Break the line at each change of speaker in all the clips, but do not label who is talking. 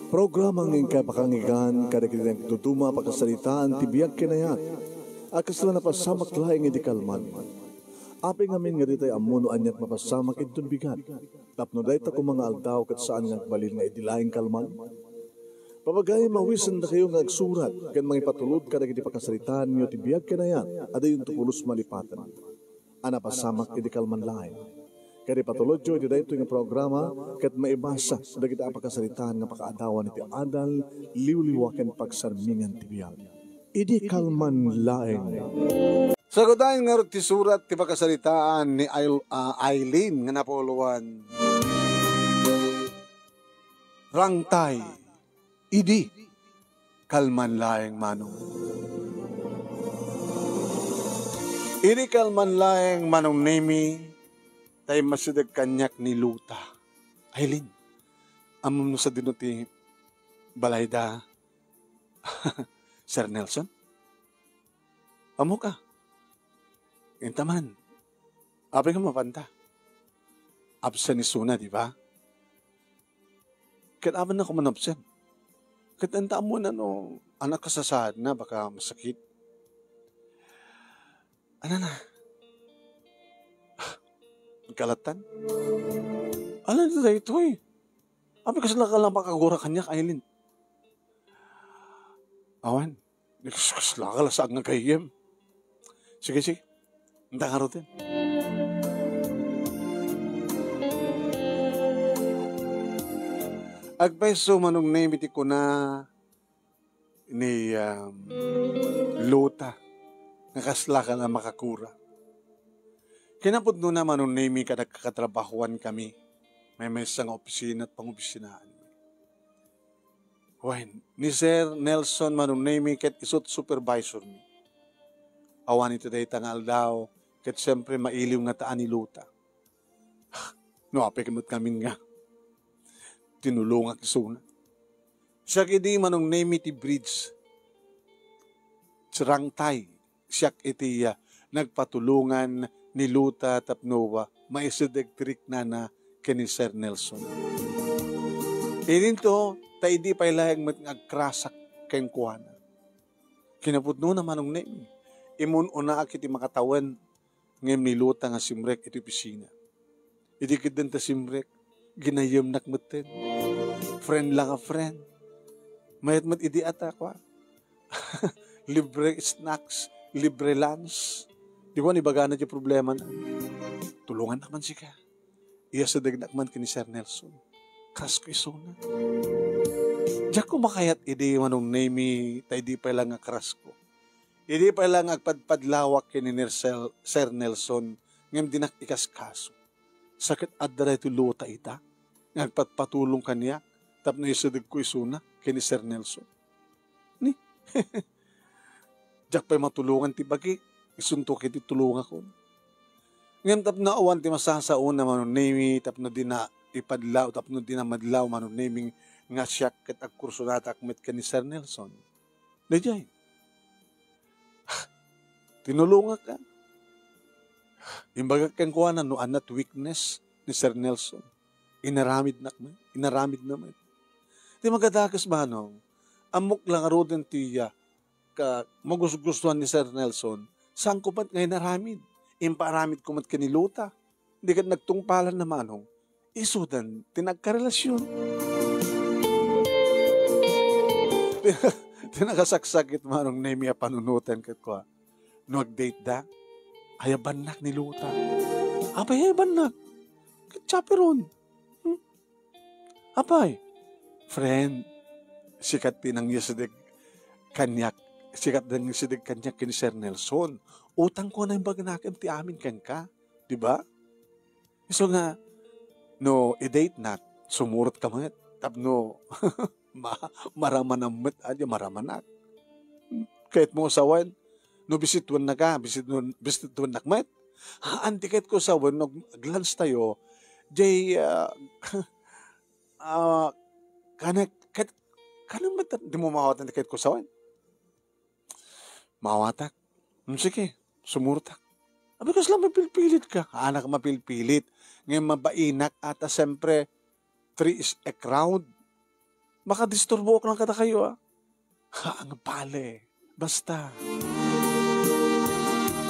Programang ingkay pakangigan, kadagitang tutuma pakasalitaan, tibiyag kinayat, akas na napasamak laing iti kalman. Aping amin nga ditay amuno anyat mapasamak itong bigat, tapno dahi ta kung mga aldaw kat saan nga balil nga itilaing kalman. Papagay mawisan na kayo nga agsurat, kan mga ipatulod kadagiti pakasalitaan niyo tibiyag kinayat, aday yung tupulos malipatan. Anapasamak iti kalman laing. Kaya patulod jo, iti dahito yung programa, kat maibasa, dagiti ang pagkasalitaan nga pakaadawan iti adal, liwliwaken pagsarmingan tibiyag. Idi kalman laeng.
Sagudahin nga ti surat ti pagkasalitaan ni Eileen nga napuluan. Rangtay, idi kalman laeng manong. Idi kalman laeng manong nemi, tayo masidag kanyak ni Luta. Aileen, amam no sa dinuti balayda, Sir Nelson? Amo ka? Intaman. Api ka mapanta. Absent ni Suna, di ba? Kailangan na ako man-absent. Katanda mo na no, anak ka sa sahad na, baka masakit. Ano na? Kalatan? Alam nito ito eh. Abi kasi lang makagura kanya, Aileen. Awan, kasi lakalasag nga kayem. Sige. Hindi ka rutin. Agpaiso manong namiti ko na ni Luta. Nakasla ka na makakura. Kinapod no naman nung name ka nagkakatrabahuan kami. May isang opisina at pang-opisinaan. When, ni Sir Nelson manong name kat isot supervisor mi. Awan ito dahi tangal daw, kat siyempre mailiw nga taan ni Luta. No, apekamot kami nga. Tinulong ak isuna. Siya kidi manong name iti bridge. Sirangtay. Siya iti nagpatulungan ni Luta tapnowa maisidegtrik na kini Sir Nelson. Ininto, tayo di pa ilayang agkrasak kayong kuwana. Kinaputno naman ng name. Imun una akiti makatawan ngayon ni Luta nga simrek iti pisina. Idikid din ta simrek, ginayam nakmutin. Friend lang a friend. Mayat idi atakwa. Libre snacks, libre lunch. Di ba, nibaga na yung problema na. Tulungan naman siya. Iya sa dagnak man kini Sir Nelson. Kas ko isuna. Diyak ko makayat, idi manong name, tayo di pa lang akras ko. Idi pa lang agpadpadlawak kini Sir Nelson, ngam dinak ikas kaso. Sakit adra ito Luta ita, ngagpatpatulong kaniya, tap na isadag ko isuna, kini Sir Nelson. Ni, diyak pa matulungan ti bagi, isuntok iti tulungan ko. Ngayon tap na awan ti masasaon na manon name, tap na di na ipadlaw, tap na di na madlaw manon naming nga siyak kat agkurso natakmet ka ni Sir Nelson. Dajay. Tinulungan ka. Imbaga kang kuha na no anat weakness ni Sir Nelson. Inaramid naman. Di magadakas ba no? Amok lang arodan tiya ka magustuhan ni Sir Nelson. Saan ko ba't ngayon naramid? Imparamid ko mat kaniluta. Hindi ka nagtungpalan na manong. Isudan, tinagkarelasyon. Tinakasaksakit manong nemiya panunutan kat ko. Nag-date da, ayabanak ni Luta. Apay ayabanak? Chaperon. Apay? Friend, sikat pinang yasadig kanyak. Sikat din sidig kanyak kini Sir Nelson. Utang ko na yung baganakim ti amin kan ka. Diba? So nga, no, i-date na, sumurot ka mga, tapno, maramanamit, maramanak. Kahit mo sawan, no, bisituan na ka, bisituan na kmet. Antikit ko sawan, no, glance tayo, jay, kanang ba, di mo mahawat ang tikit ko sawan? Mawatak. Sige, sumurtak. Abi kasi lang mapilpilit ka. Anak mapilpilit. Ngayon mabainak at siyempre 3 is a crowd. Makadisturbo ko lang kada kayo ang pale. Basta.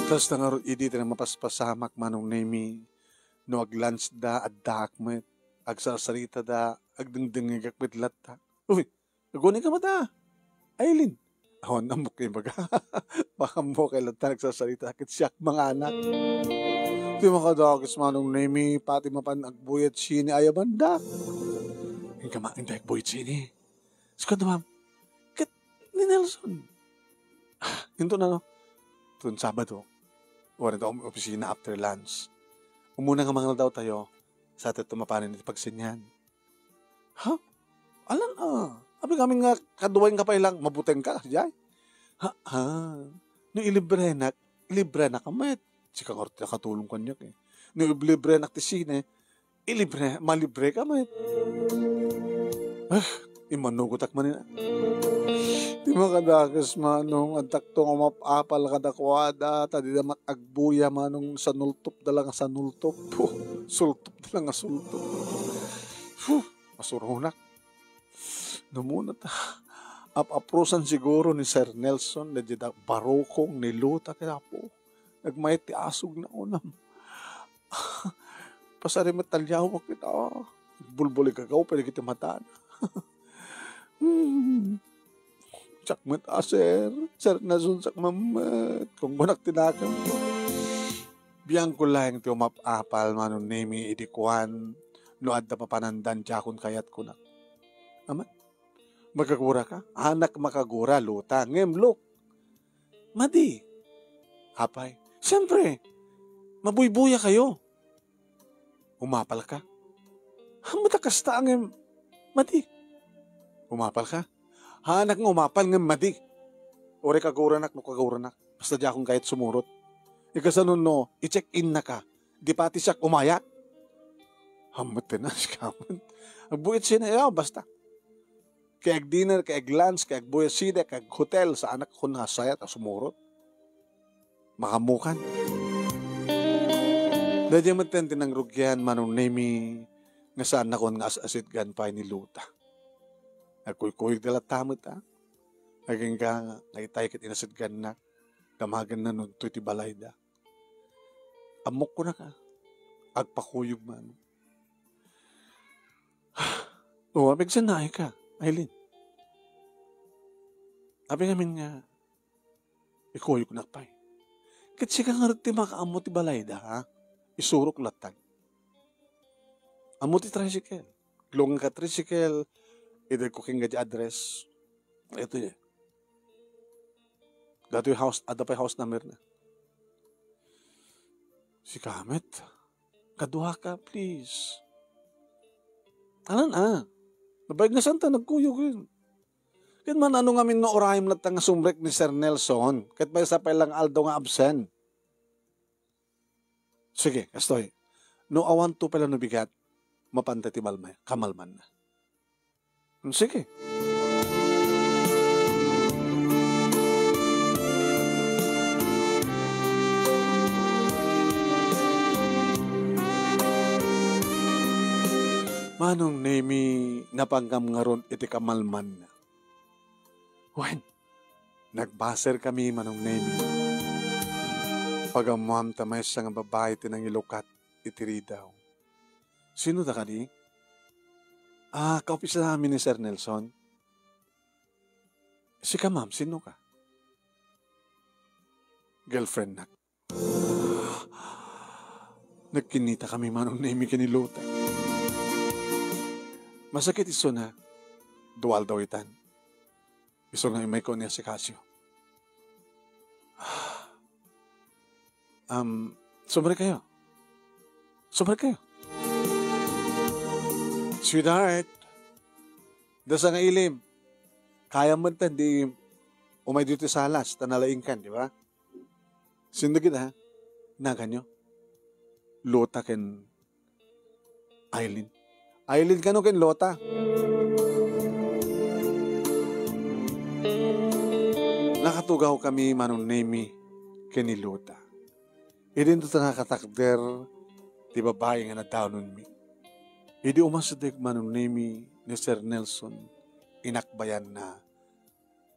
Tapos nga idi na mapaspasamak manong nemi no aglans da at dakmet agsasarita da agdengdeng agakpitlat ta. Uy, agunin ka mata. Aileen. Ako namok kayo baga. Baka mo kay lata nagsasarita kit siyak mga anak. Di makadagis manong nemi pati mapan agbuyat sini ayabanda. Hindi ka makinda agbuyat sini. Sikad ma'am. Kit ni Nelson. Hinto na no. Tuon Sabado. Wala daw opisina after lunch. Umuna nga mga daw tayo sa atin tumapanin iti pagsinyan. Ha? Alan Abi kami nga kaduwain ka pa ilang mabuteng ka. Jay. Ha? No ilibre na kamet. Sika nga rin nakatulong kanyak eh. No ilibre na ti sine, malibre kamet. Imanugot ak manina. Di makadagas manong adtaktong umapapal kadakwada tadi damat agbuya manong sanultop dalang sanultop. Sultop dalang sultop. Masurunak. Numunat aprosan siguro ni Sir Nelson na dida barokong niluta kaya po. Nagmayat ti asog na unam. Pasari matalyaw kita. Bulbuli kagaw pwede kita mataan. Sakmat Sir Nelson sakmamat. Kung bunak tinakam ko. Biyang ko lang ti umapapal manon nemi idikuan no adda papanandan jakon kayat ko na. Amat? Magkagura ka? Anak makagura, luta. Ngemlok. Madi. Hapay. Siyempre, mabuybuya kayo. Umapal ka. Matakas ta ang madi. Umapal ka. Anak ng umapal ng madi. Ore kaguranak no kaguranak. Basta di akong kahit sumurot. Ikasanon no, i-check-in na ka. Di pati siya umayak. Hamot na siya. Agbuit siya na, basta. Kaya dinner, kaya lunch, kaya buya sida, kaya hotel sa anak ko na sayat at sumurot. Makamukan. Dahil yung matente ng rugyan manong nemi nga saan ako nga asit gan pa ni Luta. Nagkuy-kuy dala tamot Naging ka, naitay kit inasit gan na, damagan na nun to iti balay da. Amok ko na ka, agpakuyog man. Bigsanay ka. Aileen. Abi namin nga, ikoy ko nakpay. Kasi ka nga rin ti makaamot ti balay da, isurok latag. Amot ti tricycle. Glong ka tricycle, either cooking nga di address. Ito niya. Dato yung house, ada pa yung house number na. Si Kamet, kaduha ka, please. Anan Nabayag na santa, nagkuyog yun. Kahit man ano nga min no orahim latang nga sumrek ni Sir Nelson, kahit pa isa pa lang aldo nga absent. Sige, kastoy. No awan to pala no bigat, mapanta ti balmay, kamalman na. Sige. Manong nemi napanggam nga ron iti kamalman na. Wen, nagbaser kami manong nemi. Pagamam tamay sa nga babae tinang ilukat itiri daw. Sino da kani? Kaupisa namin ni Sir Nelson. Si ka ma'am, sino ka? Girlfriend na. Nagkinita kami manong nemi kiniluta. Masakit iso na, dual daw itan. Iso nga imay ko niya si Casio. Sumari kayo. Sweetheart, dasa nga ilim. Kaya man tan, di umay dito sa alas, tanalaing kan, di ba? Sindagid ha, naganyo. Lota ken Aileen. Aileen ka no ken Lota. Nakatugaw kami manong nemi ken ni Lota. Idin to nakatakder ti babae nga nadawnon mi. Idi umasadig manong nemi ni Sir Nelson inakbayan na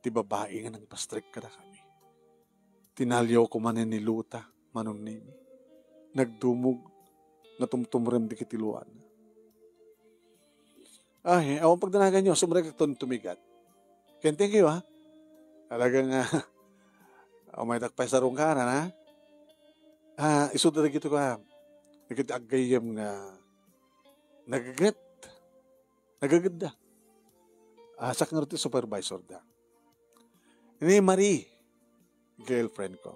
ti babae nga nang pastrik kada kami. Tinalyaw ko man ni luta, manon nimi. Nagdumog, natumtumrem di kitiluan. Ay, awang pagdanagan nyo, sumurag kag tumigat. Ken thank you ha. Talagang may takpay sa rong ka na. Isod na gito ka. Nagkitagayam nga nagagat. Nagaganda. Sak nga rin supervisor da. Ini Marie, girlfriend ko.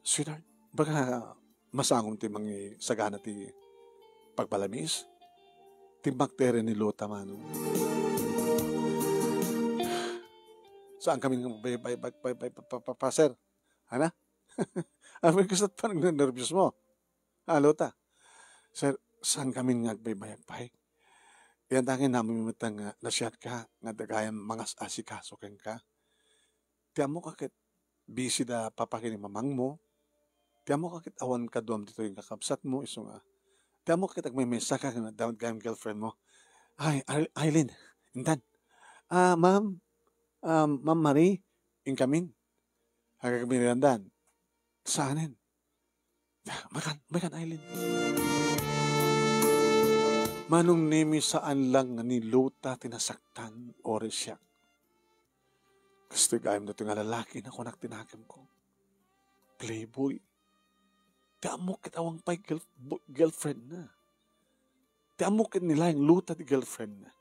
Sweetheart, baka masangom ti mangi sagana ti pagpalamis? Timbak tere ni Lota mano. Saan kami paser? Hana? Amin kasat pa nag-nervous mo. Lota. Sir, saan kami nagbay-bayag-bay? Yan tangin namin mitang nasyat ka, nga dagayang mga asikaso ken ka. Tiyan mo kakit busy da papakin ni mamang mo. Tiyan mo kakit awan ka doon dito yung kakabsat mo. Iso nga. Tiyan mo kakit agmay-mesa ka na down kayong girlfriend mo. Ay, Aileen, intan. Ma'am Marie, incoming. Hagagamirandan. Saanin? Makan, Aileen. Manong nemi saan lang nga ni Luta tinasaktan o resyak. Kasi gayam na ito nga lalaki na kunak tinakam ko. Playboy. Tiamok kitawang pa'y girlfriend na. Tiamok kit nila yung Luta di girlfriend na.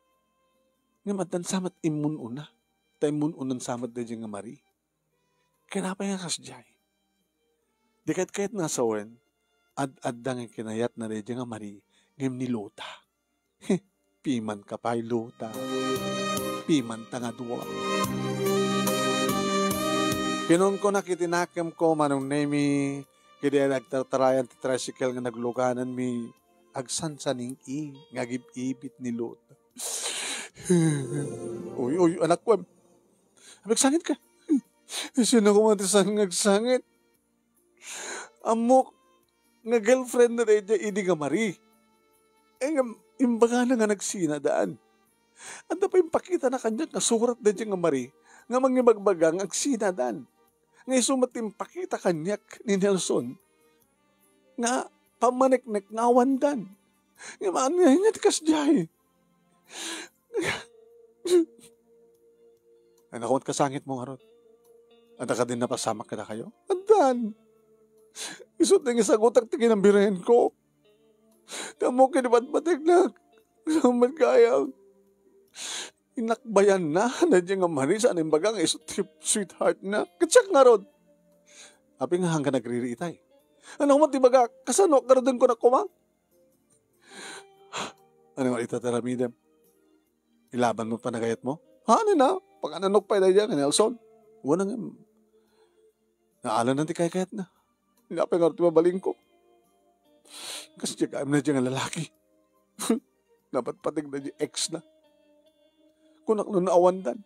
Nga matan samat imun una. Ta imun unan samat na dyan nga Marie. Kinapay nga kasjay. Di kahit nga sawen, ad-addang yung kinayat na dyan nga Marie, ngayam ni Luta. Piman ka pa'y Luta. Piman tanga duwa. Kinon ko nakitinakam ko manong nemi kaya nagtatarayan ti tricycle nga nagluganan mi agsansaning ngagib-ibit ni Luta. Uy, anak ko. Agsangit ka. Sino ko matisang agsangit? Amok nga girlfriend na rin idi nga Marie. Imbaga na nga nagsinadaan. Anda pa yung pakita na kanya nga surat na dyan nga Marie nga mangibagbagang agsinadaan. Nga isumatim pakita kanyak ni Nelson nga pamanek-nek nga wandan. Nga maangayin niya tikas dyan. Ay nakumat kasangit mo nga ron. Anda ka din napasamak ka na kayo? Andan. Isot na nga sagutak tingin ang birahin ko. Tamo kinibat-batik na. Naman kaya. Inakbayan na dyan nga Marie saan yung bagang isot sweetheart na. Katsak nga ron. Api nga hanggang nagririitay. Ano mo di baga kasano karadun ko na kumang? Ano nga itataramidem? Ilaban mo pa na gayat mo? Ano na? Pag ananok pa na dyan, Nelson. Wala nga. Naalan na ti kayat na. Hinapin nga rin mabaling ko. Kasi tiyagayam na dyan ang lalaki. Dapat patig na dyan ex na. Kunak nun naawandan.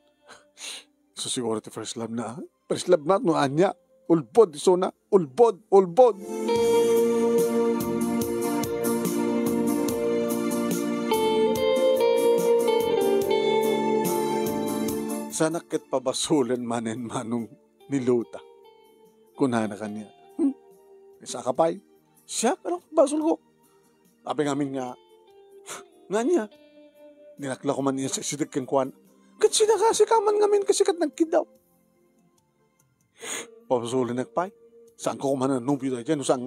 So siguro ti first love na. First love na, no anya. Ulbod, iso na. Ulbod. Sana kit pabasulan manen manong niluta. Kuna na kanya. Isa ka pa'y. Siya, ano basol ko? Sabi ngamin nga niya. Dinakla ko man niya sa sidik kang kuwan. Kat sina kasi kaman ngamin kasi kat nagkidaw. Pabasulan nagpay. Saan ko kumanan nung pito dyan? Saan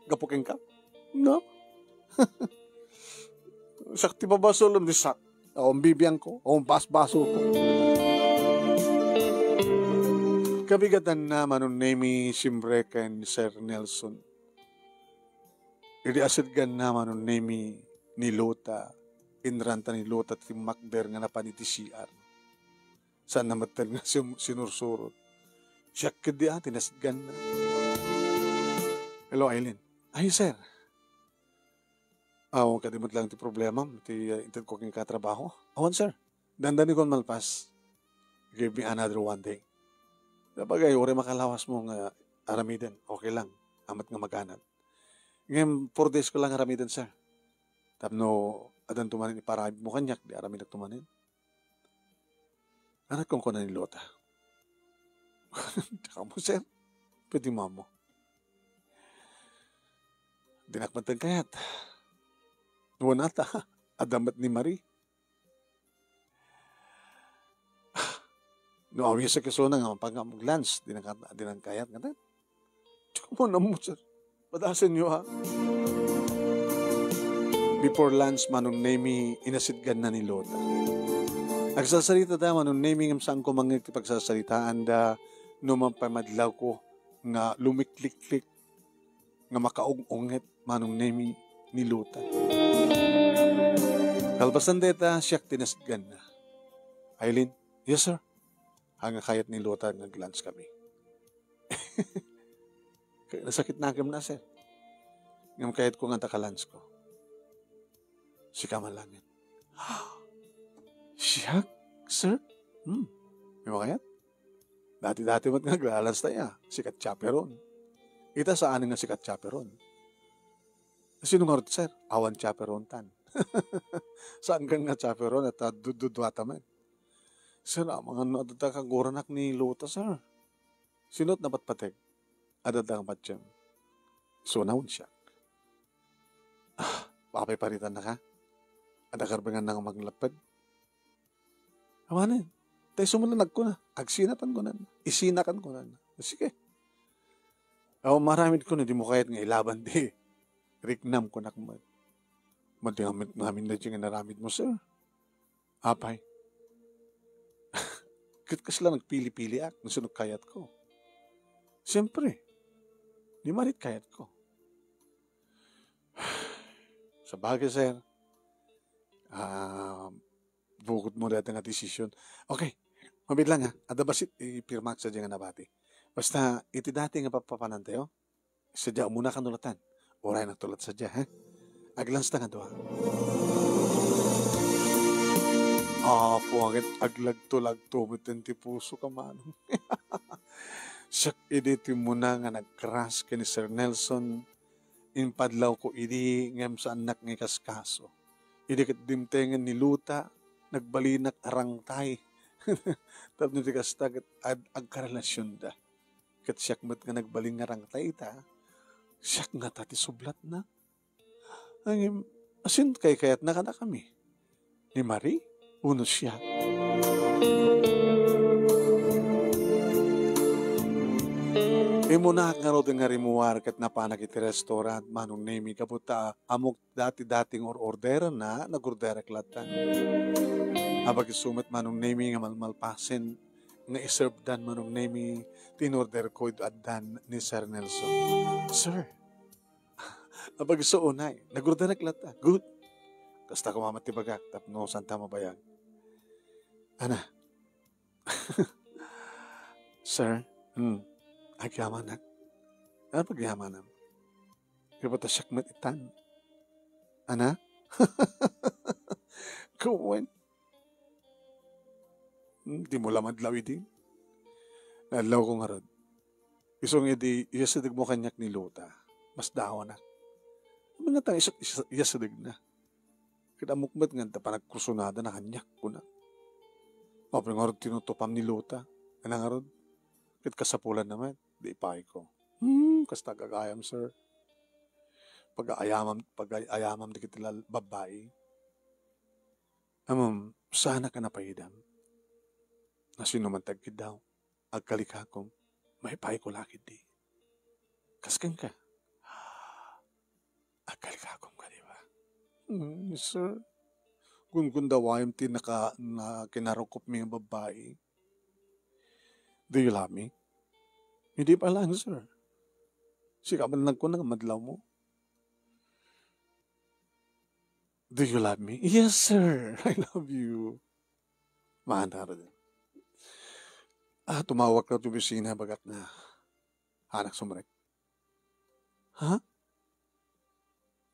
gapukin ka? No? Sakti pabasulan di sak. O ang bibiyang ko. O ang basbaso ko. Kabigatan na manong nemi Simbreken Sir Nelson. Iriasid gan na manong nemi ni Lota. Inranta ni Lota at Macber nga napaniti CR. Saan namatal nga sinursurot. Siya kadi tinasid gan na. Hello, Aileen. Ay, sir. Huwag kadimot lang ti problema. Intend ko king katrabaho. Awan, sir. Dandani ko malpas. Give me another one day. Sabagay, uri makalawas mo nga aramiden. Okay lang. Amat nga maganan. Ngayon, 4 days ko lang aramiden, sir. Tapno, adan tumanin iparami mo kanyak, di arami nagtumanin. Anak kong ko na ni Lota. Tsaka mo, sir, pwede mo. Dinakmatan kayat. Nuwanata, adamat ni Marie. No, awi sa kasuna nga, pag-lunch, dinang kayat nga. Tsaka mo na mo, sir. Padasan nyo, ha? Before lunch, manong name inasidgan na ni Lota. Nagsasalita da, manong name ng saan ko pagsasaltaan da, numampamadlaw ko, nga lumiklik-klik, nga makaung-ungit, manong name ni Lota. Kalbasan deta, siyak tinasidgan na. Aileen, yes, sir. Hanga kayat ni Lota nag-lunch kami. Nasakit na agam na, sir. Ngam kayat ko nga taka-lunch ko. Si Kamalangin. Siya, sir? May makayat? Dati-dati mat nga naglalans tayo. Sikat chaperon. Ita saan nga sikat chaperon? Sino nga rin, sir? Awan chaperon tan. Saan ka nga chaperon at dududwata man? Sir, mga adada kang goranak ni Lota, sir. Sinot na patpatek? Adada kang patsyam. So, naun siya. Papay paritan na ka? Ada karbangan na maglapad? Awanin. Tayo sumulanag ko na. Agsinapan ko na. Isinakan ko na. Sige. Maramit ko na. Di mo kahit nga ilaban di. Riknam ko na kumad. Matingamit namin na dyan nga naramit mo, sir. Apay. Kit ka sila nagpili-pili ak. Nasunog kayat ko. Siyempre. Di marit kayat ko. Sa bagay, sir. Bukod mo dati nga desisyon. Okay. Mabit lang ha. Ada basit ipirmak sa dyan nga nabati. Basta iti dati nga papapanantayo. Sadya muna ka nulatan. Oray nagtulat sadya ha. Aglans na nga doha. Puwagit aglagto-lagto ti puso ka manong. Siyak iditi mo na nga nag-crash ka ni Sir Nelson. Inpadlaw ko idi ngam sa anak ng kaskaso. Idi kat dimtengan ni Luta. Nagbalinak arangtay. Tapos nito kastag at agkarelasyon da. Kat siyak mat nga nagbaling arangtay ita. Siyak nga tati sublat na. Ang asin kayat na ka na kami. Ni Marie? Uno siya. Imo na nga ro nga rimuwar kat napanak iti restaurant manong nemi kaputa amok dati-dating orderan na nagordera klatan. Abag isumat manong nemi nga malmalpasin nga iserve dan manong nemi tinorder ko ito addan ni Sir Nelson. Sir, abag iso unay, nagordera klatan. Good. Kasta ko mamatibagak tapno santa mabayag. Ana. Sir, agyaman na. Ano pagyaman na? Kapata siyakmat itan. Ana? Kuwan. Di mo lamadlaw din. Nadlaw ko nga rod. Isong edi, iyasadig mo kanyak ni Lota. Mas dawa na. Mga tang iyasadig na. Kita mukmat nga ta panagkursunada na kanyak ko na. Mapin nga rod tinutupam ni Lota. Ano nga rod? Kit kasapulan naman. Di ipay ko. Kasta gagayam, sir. Pag-ayamam di kitila babae. Sana ka napahidam. Na sinumantag kid daw. Agkalikakom. May pay ko lakid di. Kaskan ka. Agkalikakom ka, di ba? Sir. Kung dawayam ti na kinarukop mi ang babae. Do you love me? Hindi pa lang, sir. Sikaman lang ko ng madlaw mo. Do you love me? Yes, sir. I love you. Mahanara din. Tumawag na ito bisina bagat na anak sumrek. Ha?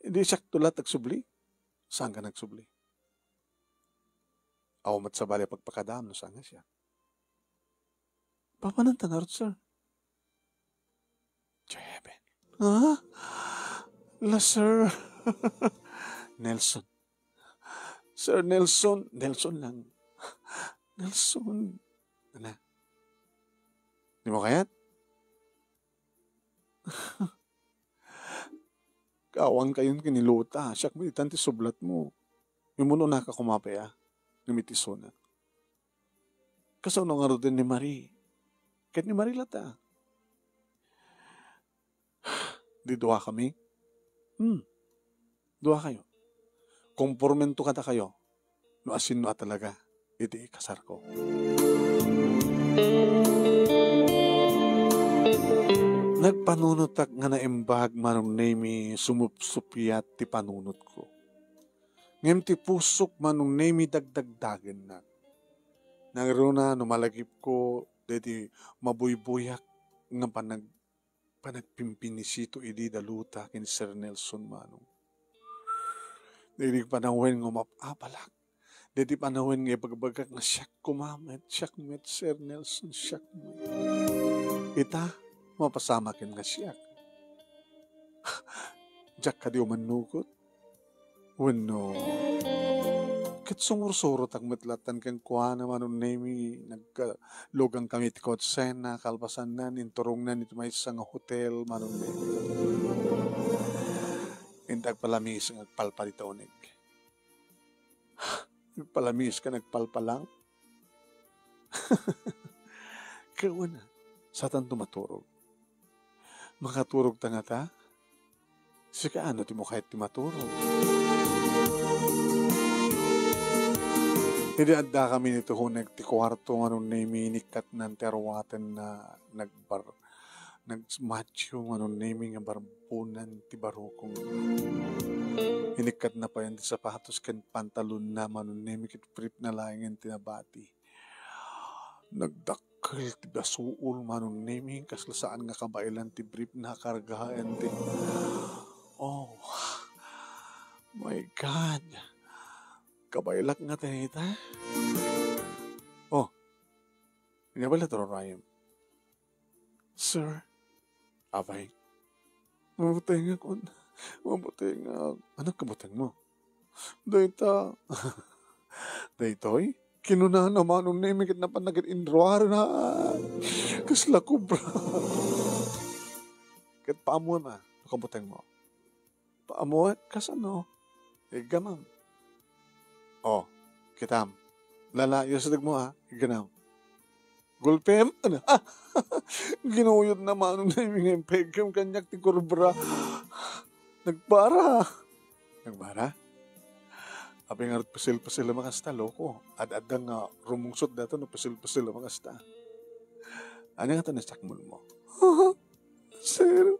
Hindi siya tulat nagsubli. Saan ka nagsubli? Awamat sa bali pagpakadam no saan nga siya. Papanan tanarot, sir. Jeben. Ha? La, sir. Nelson. Sir Nelson. Nelson lang. Nelson. Ano? Di mo kayat? Kaawang kayon kiniluta. Siyak mo itanti sublat mo. Yung muno na ka kumapaya. Numitiso na. Kasaw na nga rin ni Marie. Kahit ni Marie lata. Di dua kami? Dua kayo. Kompormento kata kayo. No asin no talaga. Iti kasar ko. Nagpanunutak nga na imbag manong nemi sumupsupiyat ti panunot ko. Ngem ti pusok manong nemi dagdagdagen na. Nangruna numalagip ko deti mabuybuyak nga panagpimpinisito idi daluta kin Sir Nelson manong. Deti panahon nga mapapalak. Deti panahon nga bagbagak nga siyak kumamet, siyak met Sir Nelson, siyak met. Ita, mapasamakin nga siyak. Diyak ka di umanukot. Wano. Kat sumursurot ang matlatan kang kuha naman nung nemi naglugang kami ti Kotsena, kalpasan na, ninturong na nito may isang hotel, manong nemi. Intag palamis ang nagpalpa dito unig. Nagpalamis ka, nagpalpa lang. Kawa na, satan tumaturog. Makaturog ta nga ta? Sika ano ti mo kahit ti maturog? Hindi adda kami nito kung nagtikwarto anong naminikat ng terwaten na nagmacho anong naming nga barbunan ti barukong inikat na pa yan ti sapatos kan pantalon na anong naming kit prip na langin tinabati. Nagdakkel ti basuol manong naming kaslasaan nga kabailan ti brief na kargahan ti. Oh my God. Kabailak nga tinita. Oh, nga bala to Ryan. Sir, abay, mabutay nga kon. Mabutay nga. Anak kabutay mo? Dayta. Daytoy? Kinunahan naman nung namikit na panagit indroar na. Kasla ko, bro. Kat paamo na. Kabutay mo. Paamo at kasano? Gamam. Oh, kitam. Lalayo sa mo ha. Ganam. Gulpem? Ano? Ginuyod naman nung naming pegam kanyak ti kurbra. Nagbara. Nagbara? Aping arot pasil-pasil ang makasta, loko. Ad-adang rumungsot dato no pasil-pasil ang makasta. Ano nga ito na sakmul mo? Sir.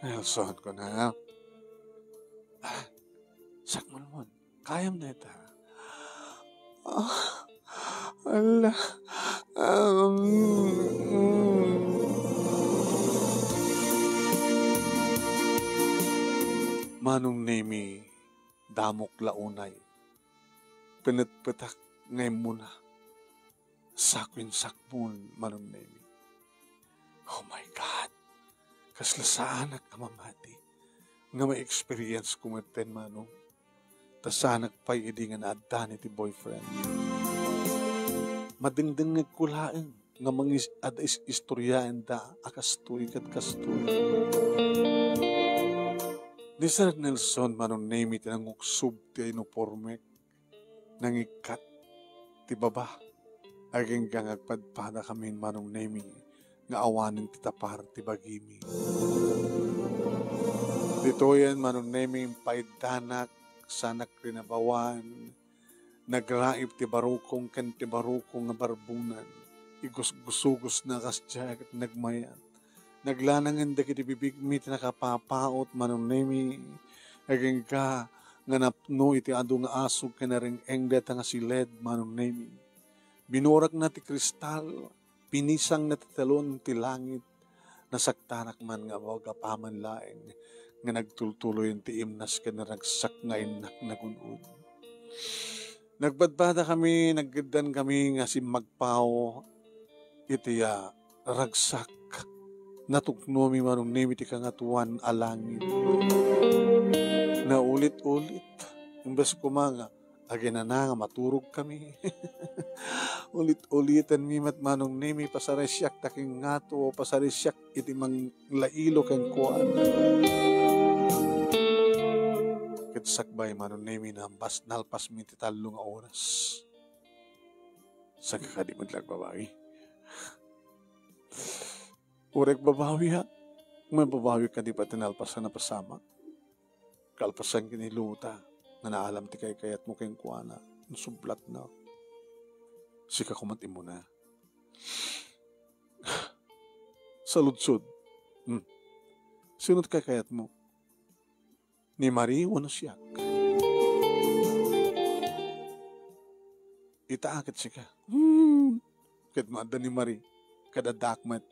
Nelson ko na. Sakmul mo. Kayam na ito. Allah. Manong nemi damok launay. Pinatpatak ngayon muna. Sakwin sakmon manong nemi. Oh my God. Kaslasaan at kamamati. Nga may experience kumaten manong. Tasanak pa'y idi nga naadda ti boyfriend. Madingding nagkulaang nga mga istoryaan da akastoy kat kastoy. Ni Sir Nelson manong name iti nanguksub ti inupormek nangikat ti baba. Aging gangagpadpada kami manong name nga awanin ti tapar ti bagimi. Dito yan manong name paidanak sanak rinabawan, nagraib ti barukong kan ti barukong nga barbunan, igusgusugos na kasjag at nagmayat, naglanangan da kiti bibigmi ti nakapapaot manong nemi, aging ka nga napno iti adu nga asog ka na rin engda nga siled manong nemi, binurak na ti kristal, pinisang na ti talon ti langit, nasaktanak man nga wagapaman laeng, nga nagtultuloy yung tiimnas ka na ragsak nga inak nagunod. Nagbadbada kami, naggadan kami nga si magpaw iti ragsak natukno mi manong nemi ti kangatuan alangin. Na ulit-ulit, imbes kumanga, Agin na nga maturog kami. Ulit-ulitan mi mat manong nemi pasaresyak taking ngato o pasaresyak iti mang lailo ken kuan. Ket sakbay manong nemi nalpas mi ti tallo nga oras. Sa kakadimod lang babawi. Urek babawi ha. May babawi ka di pa tinalpasan na pasama. Kalpasan kiniluta. Nga naalam ti kayat mo kayong kuana. Nasublat na. Sika kumati mo na. Saludsod. Sinot kayat mo. Ni Marie wano siyak. Itaakit sika. Kat maada ni Marie. Kada dakmat.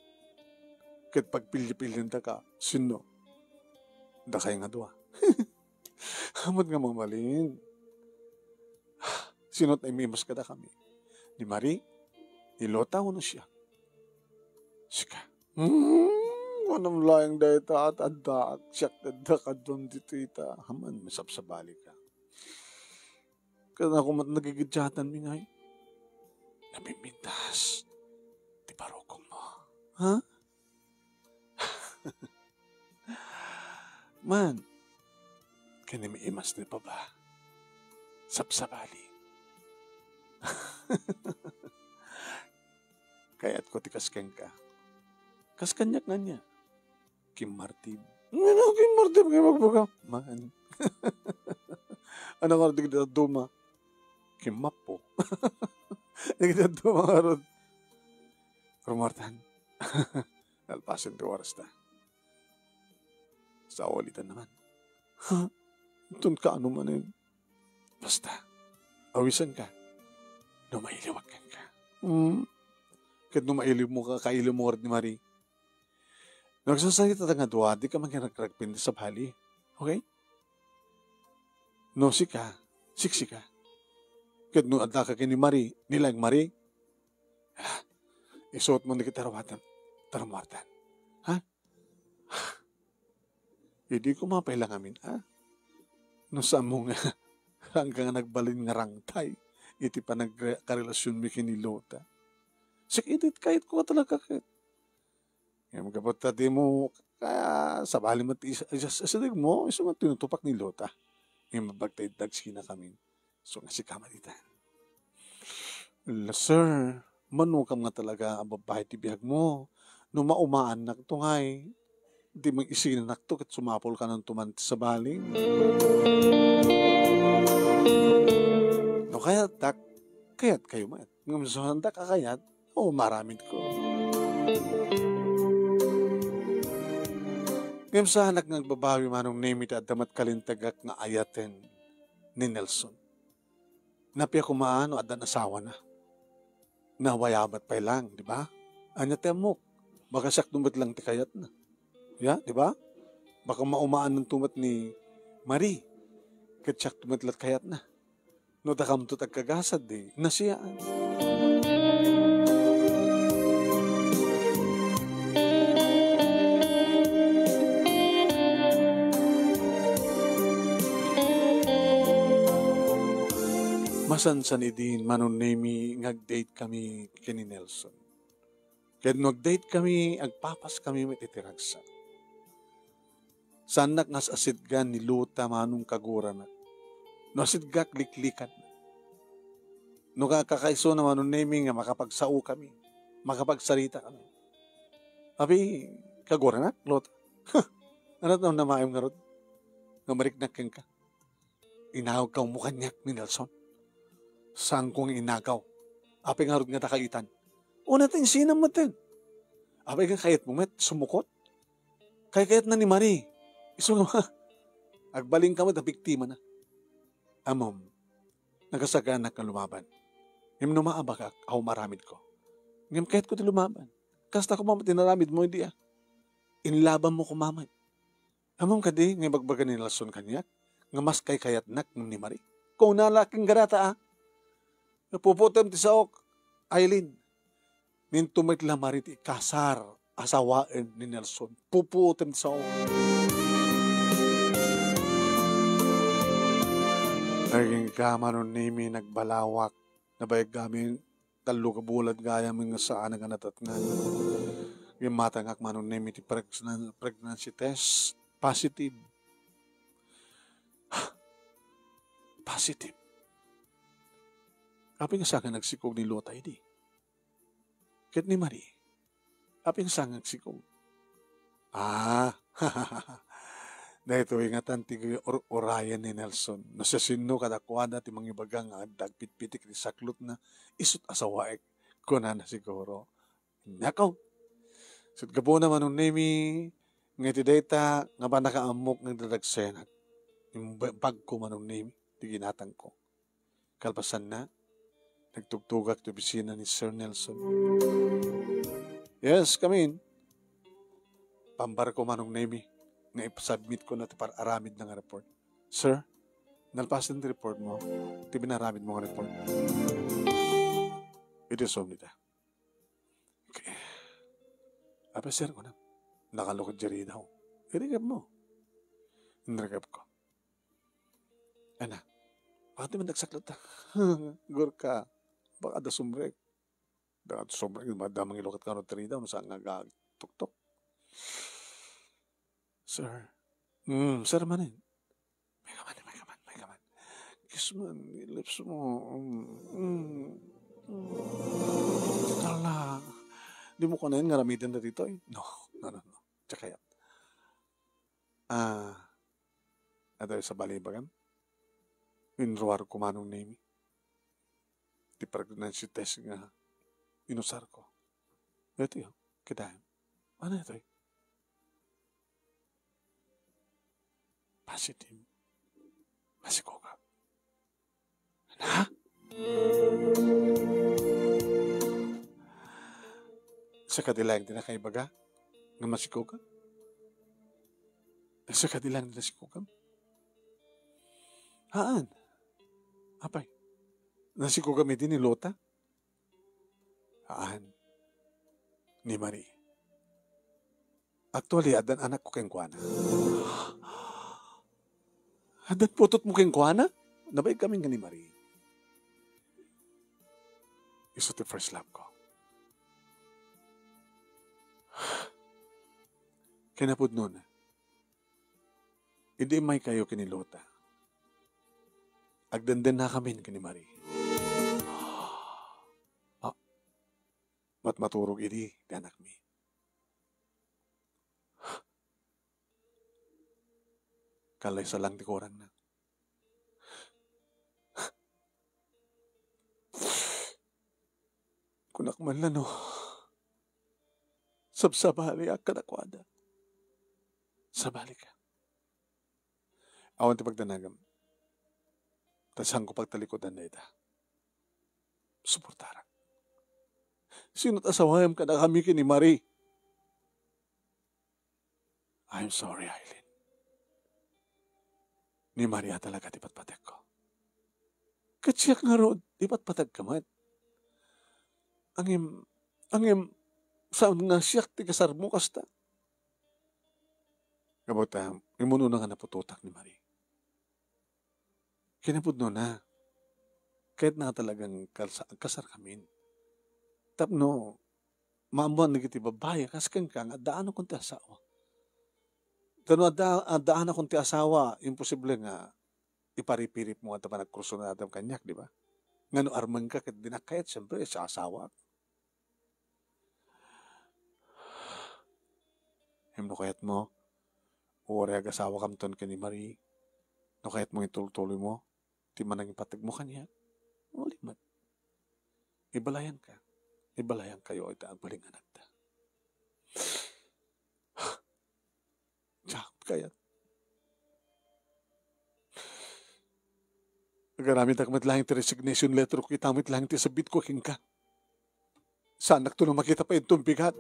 Kat pagpilya-pilyan ta ka. Sino? Da kayo nga doa. Hamad nga mamalin. Sinot ay mimas kada kami. Ni Marie, ilota ko na siya. Sika. Anong layang dahil at adak. Siyak adak adon dito ita. Haman, masapsabali ka. Kaya ako nagigidyatan mi ngay. Namimintas. Di barokong mo. Ha? Man, kaya may imas na pa ba? Sapsabali. Kaya't ko tikasken ka. Kaskanyak na niya. Kim Martin. Ano, Kim Martin? Kaya magbaga. Man. Ano nga rin kita duma? Kim Mapo. Kita duma nga rin. Rumartan. Alpasin to oras na. Sa ulitan naman. Ha? Itun ka ano man yun. Basta, awisan ka. Numailiwagan ka. Kahit numailiw mo ka, kailiw mo rin ni Marie. Nagsasalita nga doa, di ka magkinagragpin sa bali. Okay? No, sika. Siksika. Kahit nung adla ka kay ni Marie, nilang Marie, isuot mo na kita rawatan. Taramwartan. Ha? Hindi ko mapailang amin, ha? No sa mo nga, hanggang nagbalin nga rangtay, iti pa nagkarelasyon mi kinilota. Sikidit kahit ko talaga kahit. Ngayon magkapot tati mo, kaya sa bali mat isadig mo, iso nga tinutupak ni Lota. Ngayon mabagtay-dags na kami. So nga si kamalitan. Sir, manu ka nga talaga ang babae ti biyag mo. No maumaan na ito ngay, di mang isinan to kat sumapol ka ng tumanti sa bali. No kaya kaya't kayo man. Ngayon sa handa ka kayat, maramit ko. Ngayon sa anak ng babawi manong nemit at damat kalintagak nga ayaten ni Nelson. Napia kumaano at asawa na. Nawayabat pa lang, di ba? Anya temok, baka siyak tumat lang ti kayat na. Ya, di ba? Baka maumaan ng tumat ni Marie. Katsak tumatlat kayat na. No dakam to tagkagasad di. Nasiyaan. Masansan idin manunemi ngag-date kami kini Nelson. Kaya nag-date kami, agpapas kami matitiragsa. Sanak ngas asidgan ni Luta manong kagura na. No asidgak liklikan na. No kakakaiso na manunemi nga makapagsao kami. Makapagsarita kami. Abi, kagura na, Luta. Ano na namayong nga ron? Nga mariknakin ka. Inawag ka umukanyak ni Nelson. Saan kong inagaw? Apay nga ron nga takaitan. Una tayo sinam matin. Apay nga kayat mo met, sumukot. Kayat na ni Marie. Iso nga, agbaling ka mo na biktima na. Amom, nagasaganak ka lumaban. Ngayon numaabak ako maramid ko. Ngayon kahit ko ti lumaban. Kasta ko mamat tinaramid mo, hindi Inlaban mo kumamay. Amom ka di, ngayon bagbaga ni Nelson kanyak, nga mas kay kayat nak ni Marie. Kung nalaking garata napuputem ti saok, Aileen. Nintumit la Marie ti kasar, asawaan ni Nelson. Puputem ti saok. Naging kama nun nimi nagbalawak. Nabayag kami talo ka bulat gaya mga saan nga natatngan. Yung matangak manon nimi ti pregnancy test. Positive. Positive. Api nga sa akin nagsikog ni Lota hindi. Ket ni Marie. Api nga sa akin nagsikog. Na ito ingatan ti orayan ni Nelson. Nasasino kadakwada ti mga ibagang dagpit-pitik ni saklot na isut asawaek ko na siguro. Nakaw. Sut gabo naman nung nemi nga ti data nga ba nakaamok ng dadagsenat. Yung bag ko manong nemi ti ginatang ko. Kalpasan na nagtugtugak ti opisina ni Sir Nelson. Yes, come in. Pambar ko manong nemi nga ipasubmit ko na ito para aramid ng report. Sir, nalpasan ng report mo. Ito binaramid mo ng report. Ito yung som nita. Okay. Apa sir ko na. Nakalukod dyan daw. Irigap mo. Nirigap ko. Ana, bakit naman nagsaklot ta? Gurka, baka da sumrek. Da sumrek, madamang ilukat ka ng daw. Saan nga tuk-tuk. Sir. Sir manin. May kaman. Kiss man, lips mo. Kala. Di mo ko na yun, ngaramitin na dito eh. No. Tsaka yan. Ito sa balibagan. Inruar ko manong name. Di pregnancy test nga. Inusar ko. Ito yun. Kita yun. Ano ito eh? Positive. Masiko ka. Na? Sa kadilang din na kaibaga? Nga masiko ka? Sa kadilang din na siko ka? Haan? Apay? Nasiko kami din ni Lota? Haan? Ni Marie. Actually, adan anak ko keng kuana. Adan putot mo keng kuana? Nabay kami nga ni Marie. Iso ti first love ko. Kinapod nun, hindi may kayo kinilota. Agdandan na kami kini Marie. Maturog idi, di anak mi. Kalay sa lang di koran na. Kunak man lang no. Sabsabali ak kadakwada. Sabali ka. Awan ti pagdanagam. Tasang ko pagtalikodan na ita. Suportara. Sino't asawayam ka na kami kini Marie? I'm sorry, Aileen. Ni Maria talaga di patpatek ko. Katsiyak nga ro, di patpatag ka man. Angim, saan nga siyak ti kasar mo kasta? Kabuta, imuno na nga napututak ni Marie. Kinapudno na. Kahit na talagang kasar kami. Tapno, maamuan na kiti babae, kaskan ka, adaan akong ti asawa. Tano adaan akong ti asawa, imposible nga iparipirip mo at panagkurso na adam kanyak, di ba? Ngano armang ka, kat dinakayat, siyempre, sa asawa. Himno kayat mo, uwari ag-asawa kamton ka ni Marie, no kayat mo itultuloy mo, ti manang ipatag mo kanya, ulimat. Ibalayan ka. Ibalayan kayo ita ang baling anak ta. Tsakot kaya. Nagaramit ako matlang ti resignation letter ko, itamit lang ti sabit ko hingka. Saan to na makita pa itong bigat.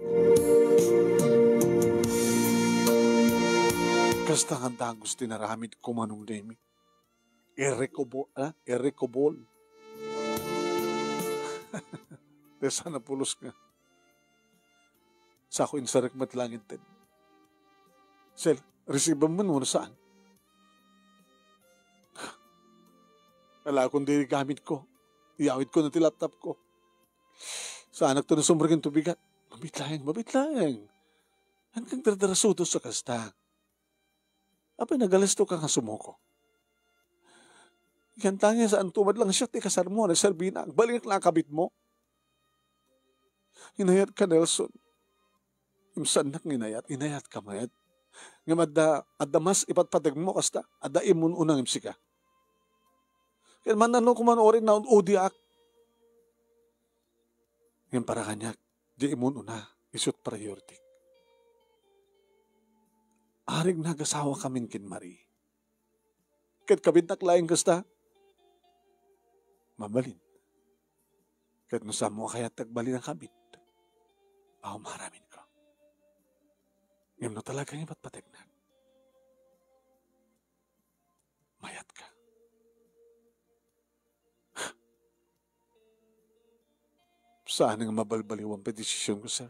Kasta nga dagos tinaramit ko manong demi. Erekobol. Dahil sana pulos nga. Sa ako insarik matlangin din. Sel, receive mo muna saan? Wala akong diri gamit ko. Iyawid ko na ti laptop ko. Sa anak to na sumragin tubigat. Mabitlayang. Hanggang dardarasutos sa kasta. Apay nagalasto ka nga sumuko. Yan tanya saan tumad lang siya, ti kasar mo, nagsarbina, balik lang kabit mo. Inayat ka, Nelson. Imsan nak inayat ka mayat. Ngam adda mas ipatpadag mo kasta, adda imun unang imsika. Kaya man ano kumanorin na udiak. Ngayon para kanyak, di imun una, isut priority. Arig nagasawa kamin kin Marie. Kahit kabintak laing kasta, mabalin. Kahit nusa mo kaya tagbalin ang kabit, maramin ko. Ngayon no talaga yung patpategnan. Mayat ka. Saan nga mabalbaliw ang pedisisyon ko, sir?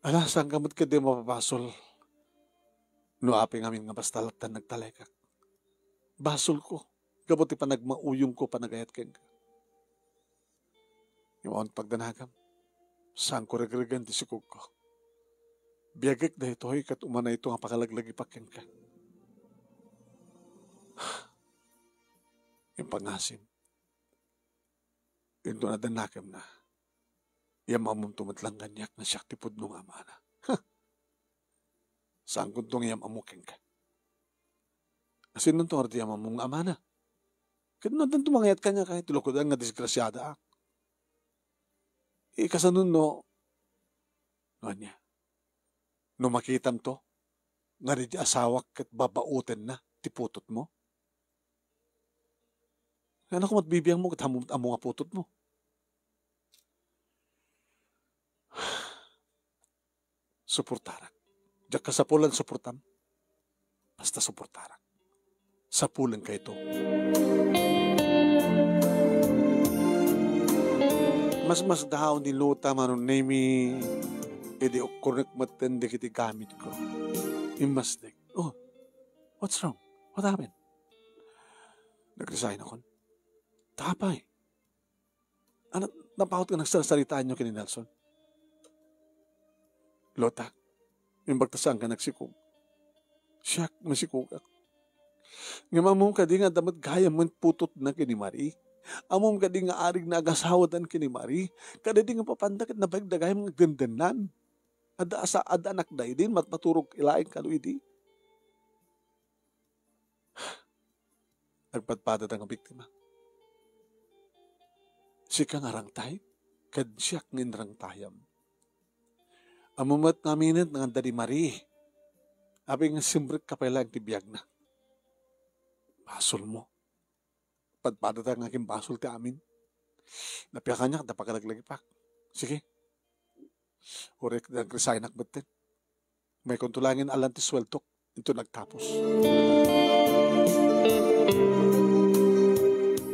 Ala, saan kamot ka di mapapasol? No aping amin nga bastalatan nagtalekak. Basol ko. Kabuti pa nagmauyong ko pa nagayat keng ka. Yung on pagdanagam, saan ko regregan di sikog ko. Biyagik na ito ay kat umana ito nga pakalaglagi pa keng ka. Yung pangasim. Yung doon na danakam na. Yung mamong tumatlang ganyak na siyak tipod nung amana. Saan kung itong yung amukeng ka? Kasi nung itong arti yung mamong amana. Kaya nung tumangayat ka niya kahit tulukod nga disgrasyada ak. Kasanun no, niya, no makitam to, nga rin asawak at babauten na, tiputot mo. Ano kung matbibiyang mo, kat amo nga putot mo. Suportarak. Diyak ka sa pulan, suportam. Basta suportarak. Sa pulan ka ito. Mas daw ni luta manon nemi edi okornek matende kiti gamit ko. Imasdek. Oh, what's wrong? What happened? Nag-resign ako. Tapay. Ano, napakot ka nagsasalitaan nyo kini Nelson? Lota, yung bagtasang ka nagsikog. Siyak, masikog ako. Nga mamong ka di nga damat gaya mo putot na kini Marie. Amom ka di nga arig na agasawadan kini Marie. Kada di nga papandakit na bagdagay mga gandanan. Ada anak day din, matmaturog ilaing kaluidi. Nagpadpadat ang biktima. Si kang arangtay, kad siyak ngin rangtayam. Amumat naminit ng Daddy Marie. Abi nga simbrit ka pala ang tibiyag na. Basol mo. Padpadat ang aking basol ti amin. Napiya ka niya, napakalaglagi pa. Sige. Urek na resign akbatin. May kuntulangin alam ti sweltok. Ito nagtapos.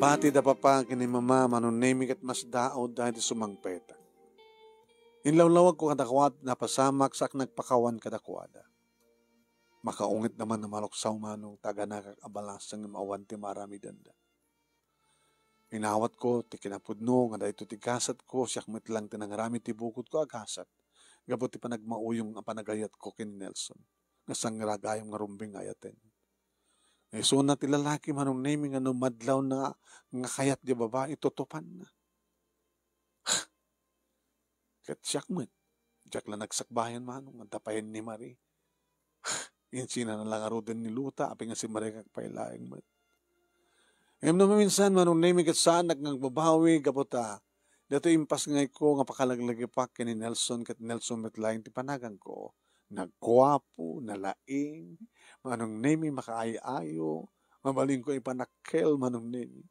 Pati da pa kini mama manunemi kat mas dao dahil sumangpeta. Inlawlawag ko kadakwat na pasamak sak nagpakawan kadakwada. Makaungit naman na maluksaw manong taga nakakabalasang maawan ti marami danda. Inawat ko, ti kinapudno, nga dahito ti gasat ko, siyak mitlang tinangarami ti bukod ko agasat. Gabot ti panagmauyong ang panagayat ko kin Nelson. Nga sangragayong nga rumbing ayaten. So na ti lalaki manong naming ano madlaw na nga kayat di babae, tutupan na. Kat siyak mo, siyak lang nagsakbayan manong, ang tapayin ni Marie. Yan sina na lang arudan ni Luta, api nga si Marie kakpailaing mo. Ngayon naman minsan, manong naming at saan nagbabawi, kapota, dito impas ngay ko, nga pakalaglagi pa kini Nelson, kat Nelson metlaing ti panagan ko, nagkwapo, nalaing, manong naming makaayayo, mabaling ko ipanakkel, manong naming.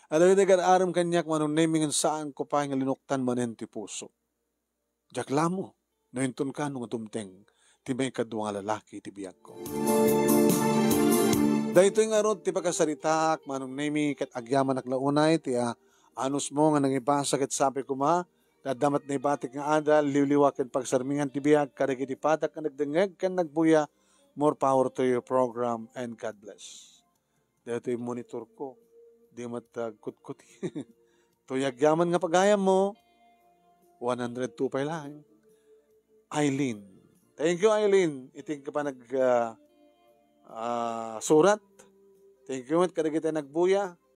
At ang nag-aaram kanyak, manong naming saan ko pa nga linuktan manen ti puso. Jakla mo, nahinton ka nung tumteng, ti may kadwa nga lalaki ti biyag ko. Dahito yung arod, ti pagkasaritak, manong nemi, kat agyaman naklaunay, ti anus mo nga nangibasa, kat sabi ko ma, dadamat na ibatik nga adal, liwliwak at pagsarmingan ti biyag, karagiti patak ka nagdangag, kan nagbuya, more power to your program, and God bless. Dito yung monitor ko. Di matagkut-kut. Tuyag-yaman nga pagayam mo. 102 pa lang. Eileen. Thank you, Eileen. Iting ka pa surat. Thank you, kadagita nagbuya.